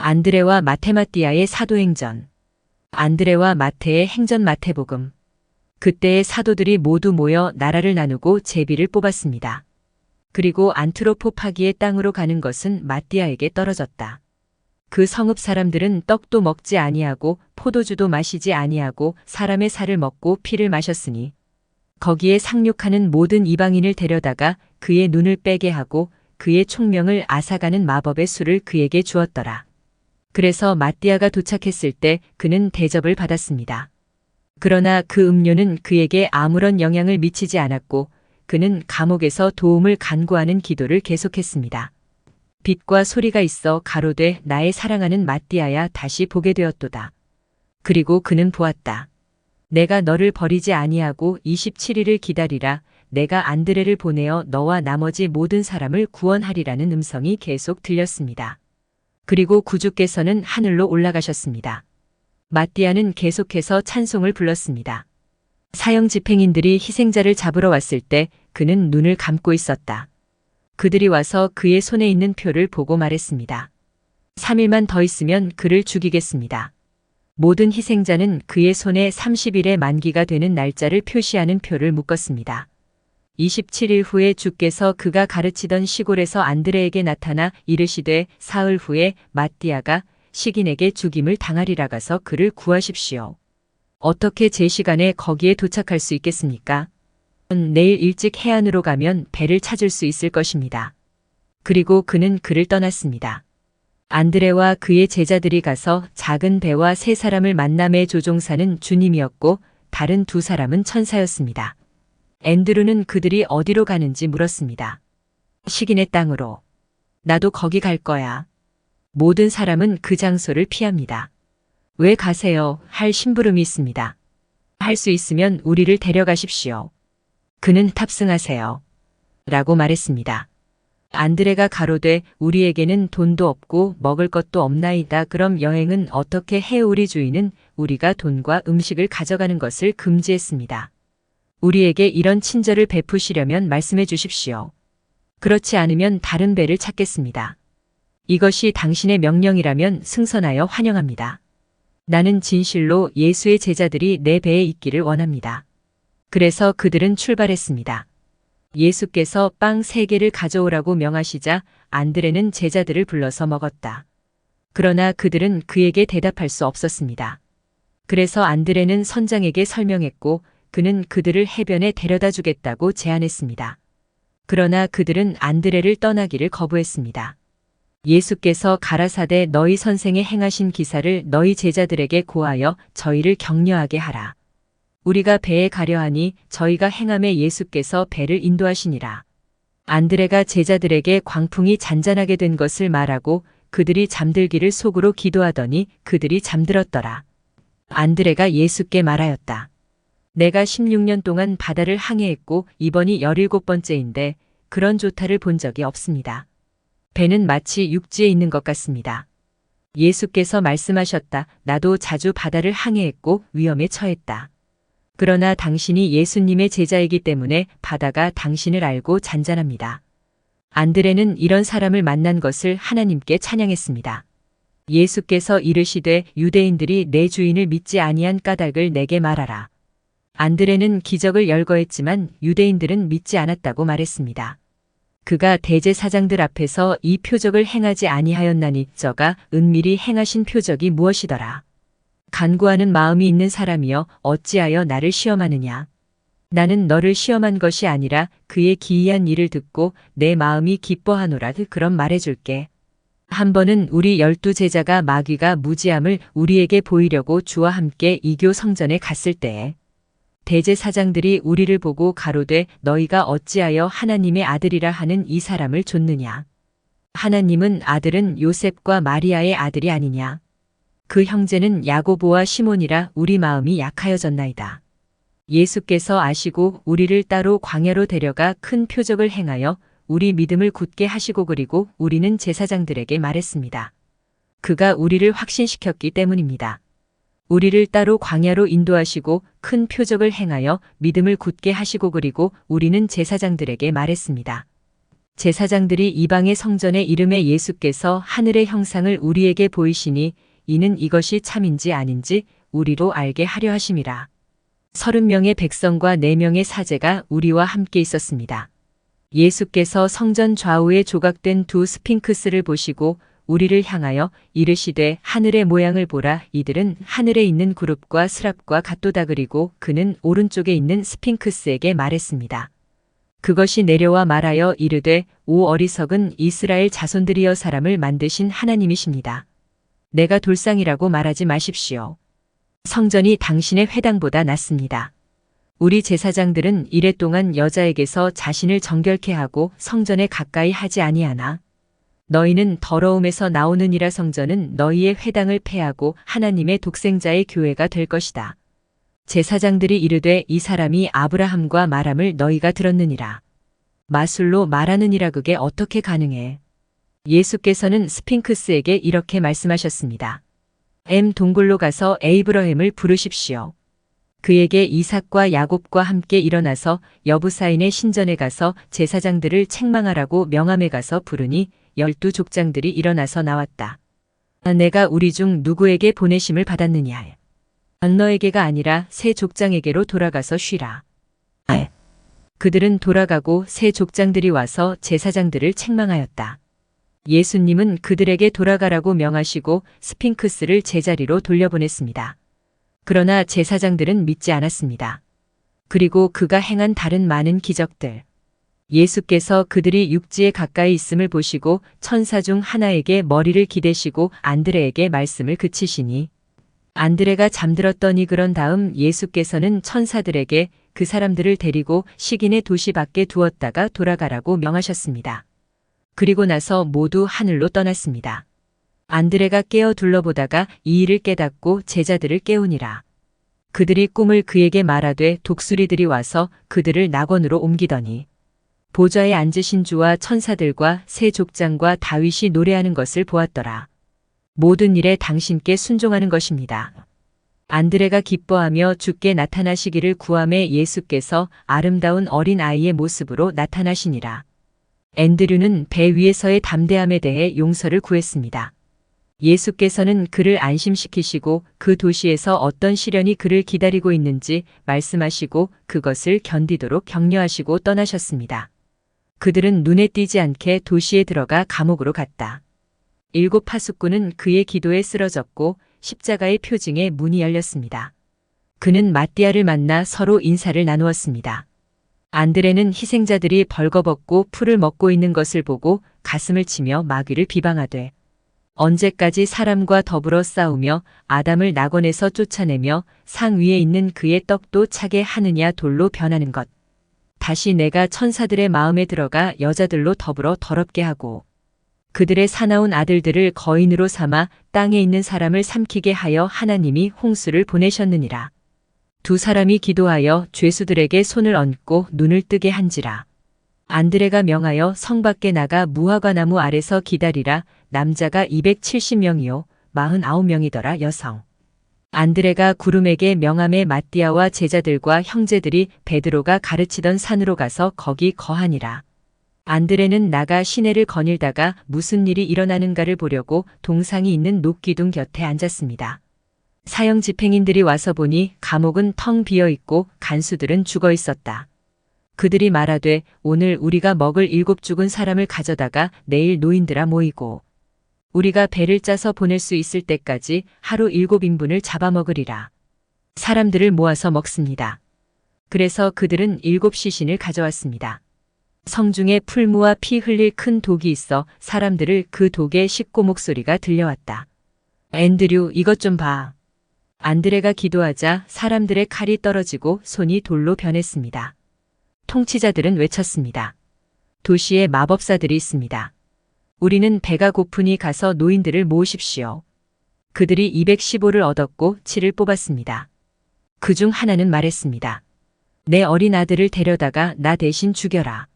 안드레와 마테마띠아의 사도행전. 안드레와 마테의 행전 마태복음. 그때의 사도들이 모두 모여 나라를 나누고 제비를 뽑았습니다. 그리고 안트로포파기의 땅으로 가는 것은 마띠아에게 떨어졌다. 그 성읍 사람들은 떡도 먹지 아니하고 포도주도 마시지 아니하고 사람의 살을 먹고 피를 마셨으니 거기에 상륙하는 모든 이방인을 데려다가 그의 눈을 빼게 하고 그의 총명을 앗아가는 마법의 수를 그에게 주었더라. 그래서 마띠아가 도착했을 때 그는 대접을 받았습니다. 그러나 그 음료는 그에게 아무런 영향을 미치지 않았고 그는 감옥에서 도움을 간구하는 기도를 계속했습니다. 빛과 소리가 있어 가로되 나의 사랑하는 마띠아야 다시 보게 되었도다. 그리고 그는 보았다. 내가 너를 버리지 아니하고 27일을 기다리라. 내가 안드레를 보내어 너와 나머지 모든 사람을 구원하리라는 음성이 계속 들렸습니다. 그리고 구주께서는 하늘로 올라가셨습니다. 마띠아는 계속해서 찬송을 불렀습니다. 사형 집행인들이 희생자를 잡으러 왔을 때 그는 눈을 감고 있었다. 그들이 와서 그의 손에 있는 표를 보고 말했습니다. 3일만 더 있으면 그를 죽이겠습니다. 모든 희생자는 그의 손에 30일의 만기가 되는 날짜를 표시하는 표를 묶었습니다. 27일 후에 주께서 그가 가르치던 시골에서 안드레에게 나타나 이르시되 사흘 후에 마띠아가 식인에게 죽임을 당하리라 가서 그를 구하십시오. 어떻게 제 시간에 거기에 도착할 수 있겠습니까? 내일 일찍 해안으로 가면 배를 찾을 수 있을 것입니다. 그리고 그는 그를 떠났습니다. 안드레와 그의 제자들이 가서 작은 배와 세 사람을 만남의 조종사는 주님이었고 다른 두 사람은 천사였습니다. 앤드루는 그들이 어디로 가는지 물었습니다. 식인의 땅으로. 나도 거기 갈 거야. 모든 사람은 그 장소를 피합니다. 왜 가세요? 할 심부름이 있습니다. 할 수 있으면 우리를 데려가십시오. 그는 탑승하세요. 라고 말했습니다. 안드레가 가로되 우리에게는 돈도 없고 먹을 것도 없나이다. 그럼 여행은 어떻게 해요? 우리 주인은 우리가 돈과 음식을 가져가는 것을 금지했습니다. 우리에게 이런 친절을 베푸시려면 말씀해 주십시오. 그렇지 않으면 다른 배를 찾겠습니다. 이것이 당신의 명령이라면 승선하여 환영합니다. 나는 진실로 예수의 제자들이 내 배에 있기를 원합니다. 그래서 그들은 출발했습니다. 예수께서 빵 3개를 가져오라고 명하시자 안드레는 제자들을 불러서 먹었다. 그러나 그들은 그에게 대답할 수 없었습니다. 그래서 안드레는 선장에게 설명했고 그는 그들을 해변에 데려다 주겠다고 제안했습니다. 그러나 그들은 안드레를 떠나기를 거부했습니다. 예수께서 가라사대 너희 선생의 행하신 기사를 너희 제자들에게 고하여 저희를 격려하게 하라. 우리가 배에 가려 하니 저희가 행함에 예수께서 배를 인도하시니라. 안드레가 제자들에게 광풍이 잔잔하게 된 것을 말하고 그들이 잠들기를 속으로 기도하더니 그들이 잠들었더라. 안드레가 예수께 말하였다. 내가 16년 동안 바다를 항해했고 이번이 17번째인데 그런 조타를 본 적이 없습니다. 배는 마치 육지에 있는 것 같습니다. 예수께서 말씀하셨다. 나도 자주 바다를 항해했고 위험에 처했다. 그러나 당신이 예수님의 제자이기 때문에 바다가 당신을 알고 잔잔합니다. 안드레는 이런 사람을 만난 것을 하나님께 찬양했습니다. 예수께서 이르시되 유대인들이 내 주인을 믿지 아니한 까닭을 내게 말하라. 안드레는 기적을 열거했지만 유대인들은 믿지 않았다고 말했습니다. 그가 대제사장들 앞에서 이 표적을 행하지 아니하였나니 저가 은밀히 행하신 표적이 무엇이더라. 간구하는 마음이 있는 사람이여 어찌하여 나를 시험하느냐. 나는 너를 시험한 것이 아니라 그의 기이한 일을 듣고 내 마음이 기뻐하노라. 그럼 말해줄게. 한 번은 우리 12제자가 마귀가 무지함을 우리에게 보이려고 주와 함께 이교 성전에 갔을 때에 대제사장들이 우리를 보고 가로되 너희가 어찌하여 하나님의 아들이라 하는 이 사람을 좇느냐. 하나님은 아들은 요셉과 마리아의 아들이 아니냐. 그 형제는 야고보와 시몬이라 우리 마음이 약하여졌나이다. 예수께서 아시고 우리를 따로 광야로 데려가 큰 표적을 행하여 우리 믿음을 굳게 하시고 그리고 우리는 제사장들에게 말했습니다. 그가 우리를 확신시켰기 때문입니다. 우리를 따로 광야로 인도하시고 큰 표적을 행하여 믿음을 굳게 하시고 그리고 우리는 제사장들에게 말했습니다. 제사장들이 이방의 성전에 이름에 예수께서 하늘의 형상을 우리에게 보이시니 이는 이것이 참인지 아닌지 우리로 알게 하려 하심이라. 30명의 백성과 4명의 사제가 우리와 함께 있었습니다. 예수께서 성전 좌우에 조각된 2 스핑크스를 보시고 우리를 향하여 이르시되 하늘의 모양을 보라. 이들은 하늘에 있는 그룹과 스랍과 같도다. 그리고 그는 오른쪽에 있는 스핑크스에게 말했습니다. 그것이 내려와 말하여 이르되 오 어리석은 이스라엘 자손들이여 사람을 만드신 하나님이십니다. 내가 돌상이라고 말하지 마십시오. 성전이 당신의 회당보다 낫습니다. 우리 제사장들은 이래 동안 여자에게서 자신을 정결케 하고 성전에 가까이 하지 아니하나 너희는 더러움에서 나오느니라. 성전은 너희의 회당을 폐하고 하나님의 독생자의 교회가 될 것이다. 제사장들이 이르되 이 사람이 아브라함과 말함을 너희가 들었느니라. 마술로 말하느니라. 그게 어떻게 가능해? 예수께서는 스핑크스에게 이렇게 말씀하셨습니다. 동굴로 가서 에이브러햄을 부르십시오. 그에게 이삭과 야곱과 함께 일어나서 여부사인의 신전에 가서 제사장들을 책망하라고 명함에 가서 부르니 12 족장들이 일어나서 나왔다. 내가 우리 중 누구에게 보내심을 받았느냐? 너에게가 아니라 세 족장에게로 돌아가서 쉬라. 그들은 돌아가고 세 족장들이 와서 제사장들을 책망하였다. 예수님은 그들에게 돌아가라고 명하시고 스핑크스를 제자리로 돌려보냈습니다. 그러나 제사장들은 믿지 않았습니다. 그리고 그가 행한 다른 많은 기적들. 예수께서 그들이 육지에 가까이 있음을 보시고 천사 중 하나에게 머리를 기대시고 안드레에게 말씀을 그치시니 안드레가 잠들었더니 그런 다음 예수께서는 천사들에게 그 사람들을 데리고 시긴의 도시 밖에 두었다가 돌아가라고 명하셨습니다. 그리고 나서 모두 하늘로 떠났습니다. 안드레가 깨어 둘러보다가 이 일을 깨닫고 제자들을 깨우니라. 그들이 꿈을 그에게 말하되 독수리들이 와서 그들을 낙원으로 옮기더니 보좌에 앉으신 주와 천사들과 세 족장과 다윗이 노래하는 것을 보았더라. 모든 일에 당신께 순종하는 것입니다. 안드레가 기뻐하며 주께 나타나시기를 구하매 예수께서 아름다운 어린 아이의 모습으로 나타나시니라. 앤드류는 배 위에서의 담대함에 대해 용서를 구했습니다. 예수께서는 그를 안심시키시고 그 도시에서 어떤 시련이 그를 기다리고 있는지 말씀하시고 그것을 견디도록 격려하시고 떠나셨습니다. 그들은 눈에 띄지 않게 도시에 들어가 감옥으로 갔다. 7 파수꾼은 그의 기도에 쓰러졌고 십자가의 표징에 문이 열렸습니다. 그는 마띠아를 만나 서로 인사를 나누었습니다. 안드레는 희생자들이 벌거벗고 풀을 먹고 있는 것을 보고 가슴을 치며 마귀를 비방하되 언제까지 사람과 더불어 싸우며 아담을 낙원에서 쫓아내며 상 위에 있는 그의 떡도 차게 하느냐. 돌로 변하는 것. 다시 내가 천사들의 마음에 들어가 여자들로 더불어 더럽게 하고 그들의 사나운 아들들을 거인으로 삼아 땅에 있는 사람을 삼키게 하여 하나님이 홍수를 보내셨느니라. 2 사람이 기도하여 죄수들에게 손을 얹고 눈을 뜨게 한지라. 안드레가 명하여 성 밖에 나가 무화과 나무 아래서 기다리라. 남자가 270명이요 49명이더라. 여성. 안드레가 구름에게 명함에 마띠아와 제자들과 형제들이 베드로가 가르치던 산으로 가서 거기 거하니라. 안드레는 나가 시내를 거닐다가 무슨 일이 일어나는가를 보려고 동상이 있는 녹기둥 곁에 앉았습니다. 사형 집행인들이 와서 보니 감옥은 텅 비어 있고 간수들은 죽어 있었다. 그들이 말하되 오늘 우리가 먹을 7 죽은 사람을 가져다가 내일 노인들아 모이고 우리가 배를 짜서 보낼 수 있을 때까지 하루 7인분을 잡아먹으리라. 사람들을 모아서 먹습니다. 그래서 그들은 7 시신을 가져왔습니다. 성중에 풀무와 피 흘릴 큰 독이 있어 사람들을 그 독에 씻고 목소리가 들려왔다. 앤드류, 이것 좀 봐. 안드레가 기도하자 사람들의 칼이 떨어지고 손이 돌로 변했습니다. 통치자들은 외쳤습니다. 도시에 마법사들이 있습니다. 우리는 배가 고프니 가서 노인들을 모으십시오. 그들이 215를 얻었고 7을 뽑았습니다. 그 중 하나는 말했습니다. 내 어린 아들을 데려다가 나 대신 죽여라.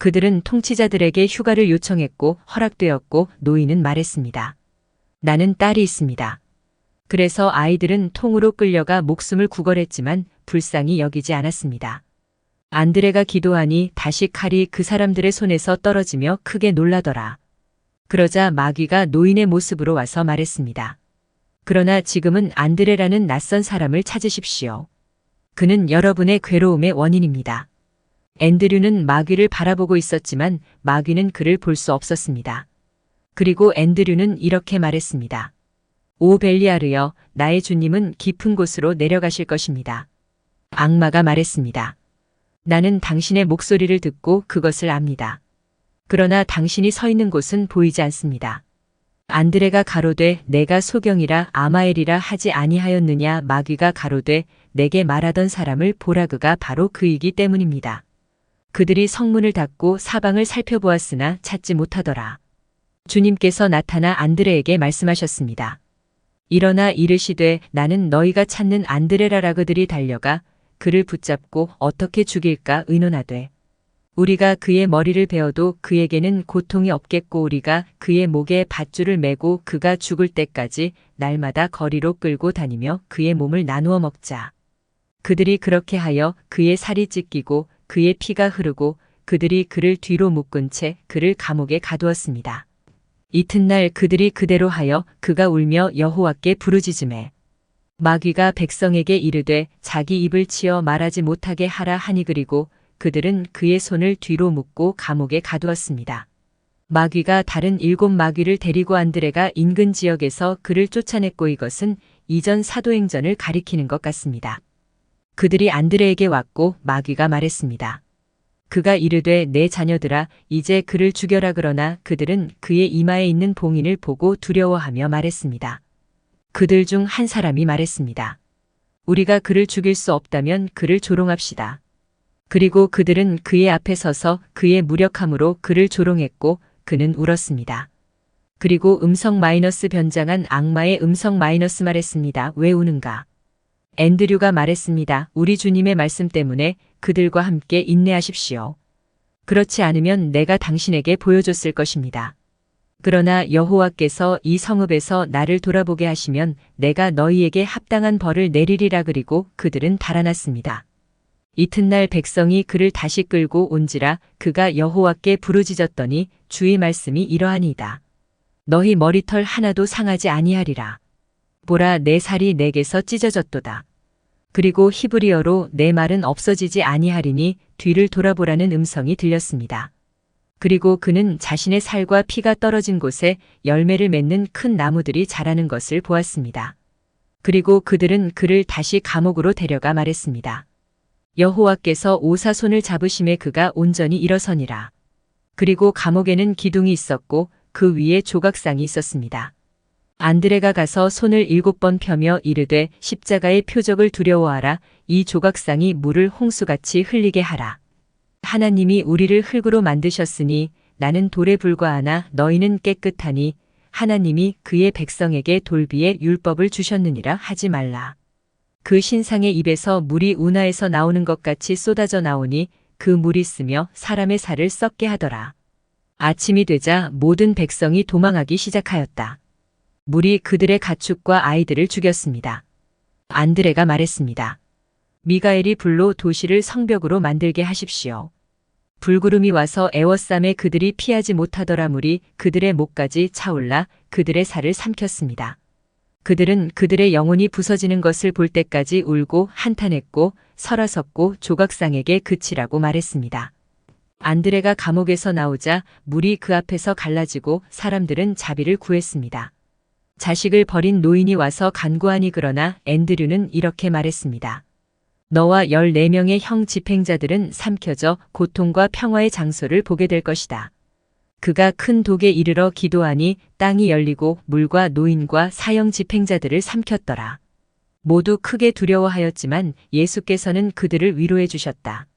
그들은 통치자들에게 휴가를 요청했고 허락되었고 노인은 말했습니다. 나는 딸이 있습니다. 그래서 아이들은 통으로 끌려가 목숨을 구걸했지만 불쌍히 여기지 않았습니다. 안드레가 기도하니 다시 칼이 그 사람들의 손에서 떨어지며 크게 놀라더라. 그러자 마귀가 노인의 모습으로 와서 말했습니다. 그러나 지금은 안드레라는 낯선 사람을 찾으십시오. 그는 여러분의 괴로움의 원인입니다. 앤드류는 마귀를 바라보고 있었지만 마귀는 그를 볼 수 없었습니다. 그리고 앤드류는 이렇게 말했습니다. 오 벨리아르여, 나의 주님은 깊은 곳으로 내려가실 것입니다. 악마가 말했습니다. 나는 당신의 목소리를 듣고 그것을 압니다. 그러나 당신이 서 있는 곳은 보이지 않습니다. 안드레가 가로되 내가 소경이라 아마엘이라 하지 아니하였느냐. 마귀가 가로되 내게 말하던 사람을 보라, 그가 바로 그이기 때문입니다. 그들이 성문을 닫고 사방을 살펴보았으나 찾지 못하더라. 주님께서 나타나 안드레에게 말씀하셨습니다. 일어나 이르시되 나는 너희가 찾는 안드레라라. 그들이 달려가 그를 붙잡고 어떻게 죽일까 의논하되 우리가 그의 머리를 베어도 그에게는 고통이 없겠고 우리가 그의 목에 밧줄을 매고 그가 죽을 때까지 날마다 거리로 끌고 다니며 그의 몸을 나누어 먹자. 그들이 그렇게 하여 그의 살이 찢기고 그의 피가 흐르고 그들이 그를 뒤로 묶은 채 그를 감옥에 가두었습니다. 이튿날 그들이 그대로 하여 그가 울며 여호와께 부르짖으매 마귀가 백성에게 이르되 자기 입을 치어 말하지 못하게 하라 하니 그리고 그들은 그의 손을 뒤로 묶고 감옥에 가두었습니다. 마귀가 다른 7 마귀를 데리고 안드레가 인근 지역에서 그를 쫓아냈고 이것은 이전 사도행전을 가리키는 것 같습니다. 그들이 안드레에게 왔고 마귀가 말했습니다. 그가 이르되 내 자녀들아 이제 그를 죽여라. 그러나 그들은 그의 이마에 있는 봉인을 보고 두려워하며 말했습니다. 그들 중 한 사람이 말했습니다. 우리가 그를 죽일 수 없다면 그를 조롱합시다. 그리고 그들은 그의 앞에 서서 그의 무력함으로 그를 조롱했고 그는 울었습니다. 그리고 음성 마이너스 변장한 악마의 음성 마이너스 말했습니다. 왜 우는가? 앤드류가 말했습니다. 우리 주님의 말씀 때문에 그들과 함께 인내하십시오. 그렇지 않으면 내가 당신에게 보여줬을 것입니다. 그러나 여호와께서 이 성읍에서 나를 돌아보게 하시면 내가 너희에게 합당한 벌을 내리리라. 그리고 그들은 달아났습니다. 이튿날 백성이 그를 다시 끌고 온지라 그가 여호와께 부르짖었더니 주의 말씀이 이러하니이다. 너희 머리털 하나도 상하지 아니하리라. 보라, 내 살이 내게서 찢어졌도다. 그리고 히브리어로 내 말은 없어지지 아니하리니 뒤를 돌아보라는 음성이 들렸습니다. 그리고 그는 자신의 살과 피가 떨어진 곳에 열매를 맺는 큰 나무들이 자라는 것을 보았습니다. 그리고 그들은 그를 다시 감옥으로 데려가 말했습니다. 여호와께서 오사손을 잡으심에 그가 온전히 일어서니라. 그리고 감옥에는 기둥이 있었고 그 위에 조각상이 있었습니다. 안드레가 가서 손을 7번 펴며 이르되 십자가의 표적을 두려워하라. 이 조각상이 물을 홍수같이 흘리게 하라. 하나님이 우리를 흙으로 만드셨으니 나는 돌에 불과하나 너희는 깨끗하니 하나님이 그의 백성에게 돌비의 율법을 주셨느니라 하지 말라. 그 신상의 입에서 물이 운하에서 나오는 것 같이 쏟아져 나오니 그 물이 쓰며 사람의 살을 썩게 하더라. 아침이 되자 모든 백성이 도망하기 시작하였다. 물이 그들의 가축과 아이들을 죽였습니다. 안드레가 말했습니다. 미가엘이 불로 도시를 성벽으로 만들게 하십시오. 불구름이 와서 에워싸매 그들이 피하지 못하더라. 물이 그들의 목까지 차올라 그들의 살을 삼켰습니다. 그들은 그들의 영혼이 부서지는 것을 볼 때까지 울고 한탄했고 설아섰고 조각상에게 그치라고 말했습니다. 안드레가 감옥에서 나오자 물이 그 앞에서 갈라지고 사람들은 자비를 구했습니다. 자식을 버린 노인이 와서 간구하니 그러나 앤드류는 이렇게 말했습니다. 너와 14명의 형 집행자들은 삼켜져 고통과 평화의 장소를 보게 될 것이다. 그가 큰 독에 이르러 기도하니 땅이 열리고 물과 노인과 사형 집행자들을 삼켰더라. 모두 크게 두려워하였지만 예수께서는 그들을 위로해 주셨다.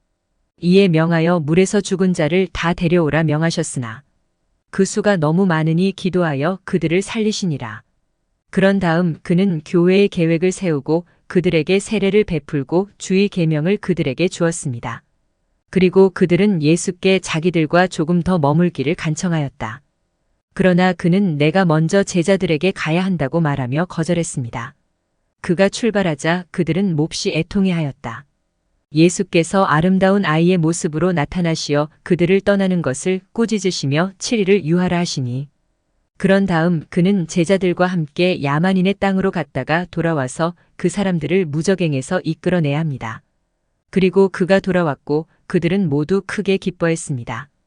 이에 명하여 물에서 죽은 자를 다 데려오라 명하셨으나 그 수가 너무 많으니 기도하여 그들을 살리시니라. 그런 다음 그는 교회의 계획을 세우고 그들에게 세례를 베풀고 주의 계명을 그들에게 주었습니다. 그리고 그들은 예수께 자기들과 조금 더 머물기를 간청하였다. 그러나 그는 내가 먼저 제자들에게 가야 한다고 말하며 거절했습니다. 그가 출발하자 그들은 몹시 애통해하였다. 예수께서 아름다운 아이의 모습으로 나타나시어 그들을 떠나는 것을 꾸짖으시며 7일을 유하라 하시니 그런 다음 그는 제자들과 함께 야만인의 땅으로 갔다가 돌아와서 그 사람들을 무적행에서 이끌어내야 합니다. 그리고 그가 돌아왔고 그들은 모두 크게 기뻐했습니다.